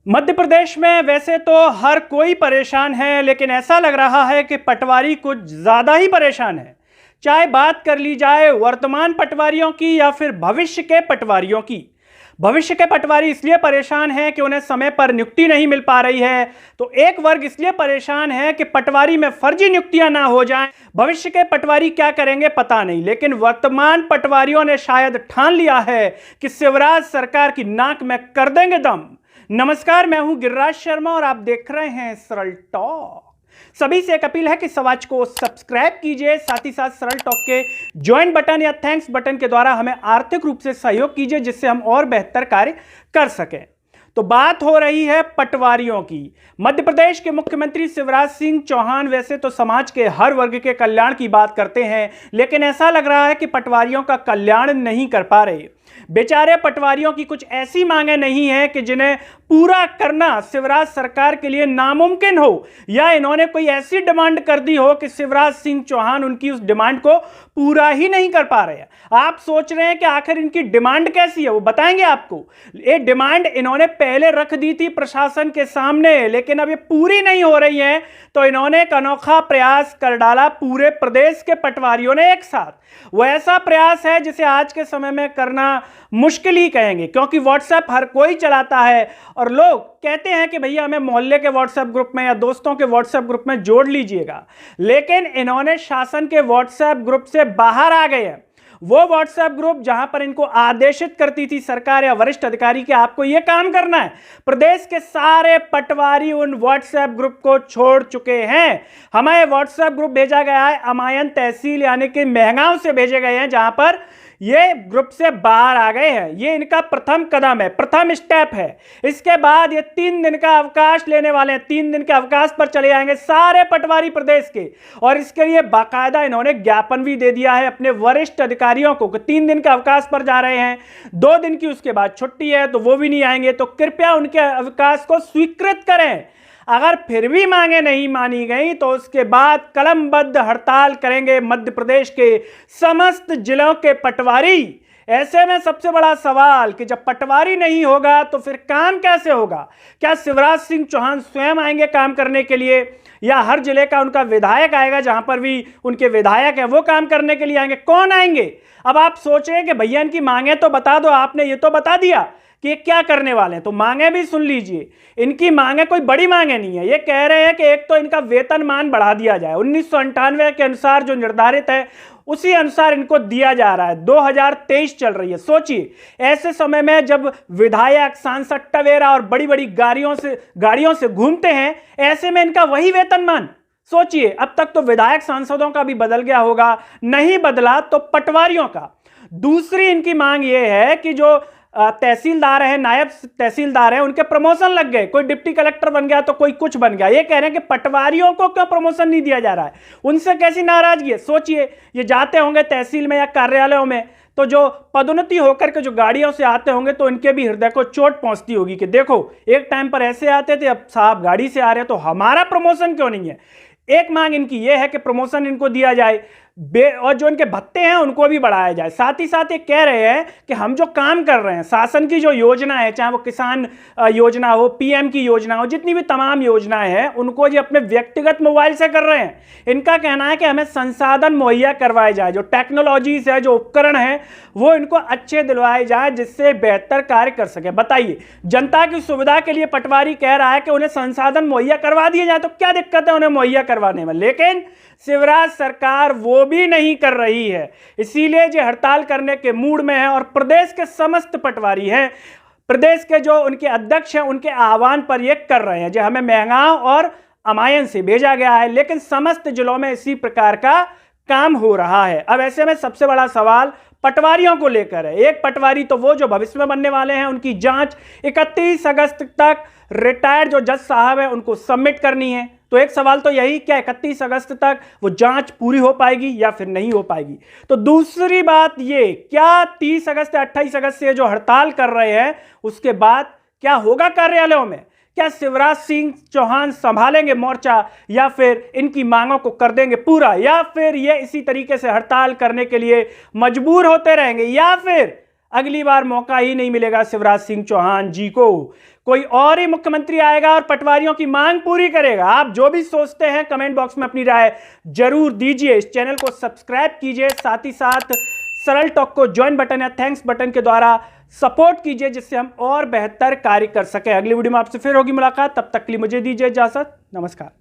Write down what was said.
मध्य प्रदेश में वैसे तो हर कोई परेशान है, लेकिन ऐसा लग रहा है कि पटवारी कुछ ज़्यादा ही परेशान है। चाहे बात कर ली जाए वर्तमान पटवारियों की या फिर भविष्य के पटवारियों की। भविष्य के पटवारी इसलिए परेशान हैं कि उन्हें समय पर नियुक्ति नहीं मिल पा रही है, तो एक वर्ग इसलिए परेशान है कि पटवारी में फर्जी नियुक्तियां ना हो जाएं। भविष्य के पटवारी क्या करेंगे पता नहीं, लेकिन वर्तमान पटवारियों ने शायद ठान लिया है कि शिवराज सरकार की नाक में कर देंगे दम। नमस्कार, मैं हूं गिरिराज शर्मा और आप देख रहे हैं सरल टॉक। सभी से एक अपील है कि समाज को सब्सक्राइब कीजिए, साथ ही साथ सरल टॉक के ज्वाइन बटन या थैंक्स बटन के द्वारा हमें आर्थिक रूप से सहयोग कीजिए, जिससे हम और बेहतर कार्य कर सकें। तो बात हो रही है पटवारियों की। मध्य प्रदेश के मुख्यमंत्री शिवराज सिंह चौहान वैसे तो समाज के हर वर्ग के कल्याण की बात करते हैं, लेकिन ऐसा लग रहा है कि पटवारियों का कल्याण नहीं कर पा रहे। बेचारे पटवारियों की कुछ ऐसी मांगे नहीं है कि जिन्हें पूरा करना शिवराज सरकार के लिए नामुमकिन हो, या इन्होंने कोई ऐसी डिमांड कर दी हो कि शिवराज सिंह चौहान उनकी उस डिमांड को पूरा ही नहीं कर पा रहे हैं। आप सोच रहे हैं कि आखिर इनकी डिमांड कैसी है, वो बताएंगे आपको। ये डिमांड इन्होंने पहले रख दी थी प्रशासन के सामने, लेकिन अब ये पूरी नहीं हो रही है, तो इन्होंने एक अनोखा प्रयास कर डाला पूरे प्रदेश के पटवारियों ने एक साथ। वो ऐसा प्रयास है जिसे आज के समय में करना मुश्किल ही कहेंगे, क्योंकि व्हाट्सएप हर कोई चलाता है और लोग कहते हैं कि भैया हमें मोहल्ले के व्हाट्सएप ग्रुप में या दोस्तों के व्हाट्सएप ग्रुप में जोड़ लीजिएगा, लेकिन इन्होंने शासन के व्हाट्सएप ग्रुप से बाहर आ गए हैं। वो व्हाट्सएप ग्रुप जहां पर इनको आदेशित करती थी सरकार या वरिष्ठ अधिकारी कि आपको यह काम करना है, प्रदेश के सारे पटवारी उन व्हाट्सएप ग्रुप को छोड़ चुके हैं। हमें व्हाट्सएप ग्रुप भेजा गया है अमायन तहसील यानी कि महगांव से भेजे गए हैं, जहां पर ये ग्रुप से बाहर आ गए हैं। ये इनका प्रथम कदम है, प्रथम स्टेप है। इसके बाद ये 3 दिन का अवकाश लेने वाले हैं। 3 दिन के अवकाश पर चले जाएंगे सारे पटवारी प्रदेश के, और इसके लिए बाकायदा इन्होंने ज्ञापन भी दे दिया है अपने वरिष्ठ अधिकारियों को कि 3 दिन के अवकाश पर जा रहे हैं। 2 दिन की उसके बाद छुट्टी है, तो वो भी नहीं आएंगे, तो कृपया उनके अवकाश को स्वीकृत करें। अगर फिर भी मांगे नहीं मानी गई तो उसके बाद कलमबद्ध हड़ताल करेंगे मध्य प्रदेश के समस्त जिलों के पटवारी। ऐसे में सबसे बड़ा सवाल कि जब पटवारी नहीं होगा तो फिर काम कैसे होगा? क्या शिवराज सिंह चौहान स्वयं आएंगे काम करने के लिए, या हर जिले का उनका विधायक आएगा, जहां पर भी उनके विधायक है वो काम करने के लिए आएंगे? कौन आएंगे? अब आप सोच रहे हैं कि भैया इनकी मांगे तो बता दो, आपने ये तो बता दिया कि ये क्या करने वाले हैं, तो मांगे भी सुन लीजिए। इनकी मांगे कोई बड़ी मांगे नहीं है। ये कह रहे हैं कि एक तो इनका वेतनमान बढ़ा दिया जाए, 1998 के अनुसार जो निर्धारित है उसी अनुसार इनको दिया जा रहा है। 2023 चल रही है। सोचिए, ऐसे समय में जब विधायक, सांसद टवेरा और बड़ी बड़ी गाड़ियों से घूमते हैं, ऐसे में इनका वही वेतनमान। सोचिए, अब तक तो विधायक सांसदों का भी बदल गया होगा, नहीं बदला तो पटवारियों का। दूसरी इनकी मांग यह है कि जो तहसीलदार हैं, नायब तहसीलदार हैं, उनके प्रमोशन लग गए। कोई डिप्टी कलेक्टर बन गया तो कोई कुछ बन गया। ये कह रहे हैं कि पटवारियों को क्यों प्रमोशन नहीं दिया जा रहा है, उनसे कैसी नाराजगी है। सोचिए, ये जाते होंगे तहसील में या कार्यालयों में, तो जो पदोन्नति होकर के जो गाड़ियों से आते होंगे तो इनके भी हृदय को चोट पहुंचती होगी कि देखो, एक टाइम पर ऐसे आते थे, अब साहब गाड़ी से आ रहे हैं, तो हमारा प्रमोशन क्यों नहीं है। एक मांग इनकी यह है कि प्रमोशन इनको दिया जाए, और जो इनके भत्ते हैं उनको भी बढ़ाया जाए। साथ ही साथ ये कह रहे हैं कि हम जो काम कर रहे हैं, शासन की जो योजना है, चाहे वो किसान योजना हो, पीएम की योजना हो, जितनी भी तमाम योजनाएं हैं, उनको ये अपने व्यक्तिगत मोबाइल से कर रहे हैं। इनका कहना है कि हमें संसाधन मुहैया करवाए जाए, जो टेक्नोलॉजीज है, जो उपकरण है, वो इनको अच्छे दिलवाए जाए, जिससे बेहतर कार्य कर सके। बताइए, जनता की सुविधा के लिए पटवारी कह रहा है कि उन्हें संसाधन मुहैया करवा दिए जाए, तो क्या दिक्कत है उन्हें मुहैया करवाने में? लेकिन शिवराज सरकार वो भी नहीं कर रही है, इसीलिए जो हड़ताल करने के मूड में है। और प्रदेश के समस्त पटवारी हैं, प्रदेश के जो उनके अध्यक्ष हैं, उनके आह्वान पर ये कर रहे हैं। जो हमें महगांव और अमायन से भेजा गया है, लेकिन समस्त जिलों में इसी प्रकार का काम हो रहा है। अब ऐसे में सबसे बड़ा सवाल पटवारियों को लेकर है। एक पटवारी तो वो जो भविष्य में बनने वाले हैं, उनकी जांच 31 अगस्त तक रिटायर्ड जो जज साहब है उनको सबमिट करनी है। तो एक सवाल तो यही, क्या 31 अगस्त तक वो जांच पूरी हो पाएगी या फिर नहीं हो पाएगी? तो दूसरी बात ये, क्या 30 अगस्त या 28 अगस्त से जो हड़ताल कर रहे हैं उसके बाद क्या होगा कार्यालयों में? क्या शिवराज सिंह चौहान संभालेंगे मोर्चा, या फिर इनकी मांगों को कर देंगे पूरा, या फिर ये इसी तरीके से हड़ताल करने के लिए मजबूर होते रहेंगे, या फिर अगली बार मौका ही नहीं मिलेगा शिवराज सिंह चौहान जी को? कोई और ही मुख्यमंत्री आएगा और पटवारियों की मांग पूरी करेगा? आप जो भी सोचते हैं कमेंट बॉक्स में अपनी राय जरूर दीजिए। इस चैनल को सब्सक्राइब कीजिए, साथ ही साथ सरल टॉक को ज्वाइन बटन या थैंक्स बटन के द्वारा सपोर्ट कीजिए, जिससे हम और बेहतर कार्य कर सकें। अगली वीडियो में आपसे फिर होगी मुलाकात, तब तक के लिए मुझे दीजिए इजाजत। नमस्कार।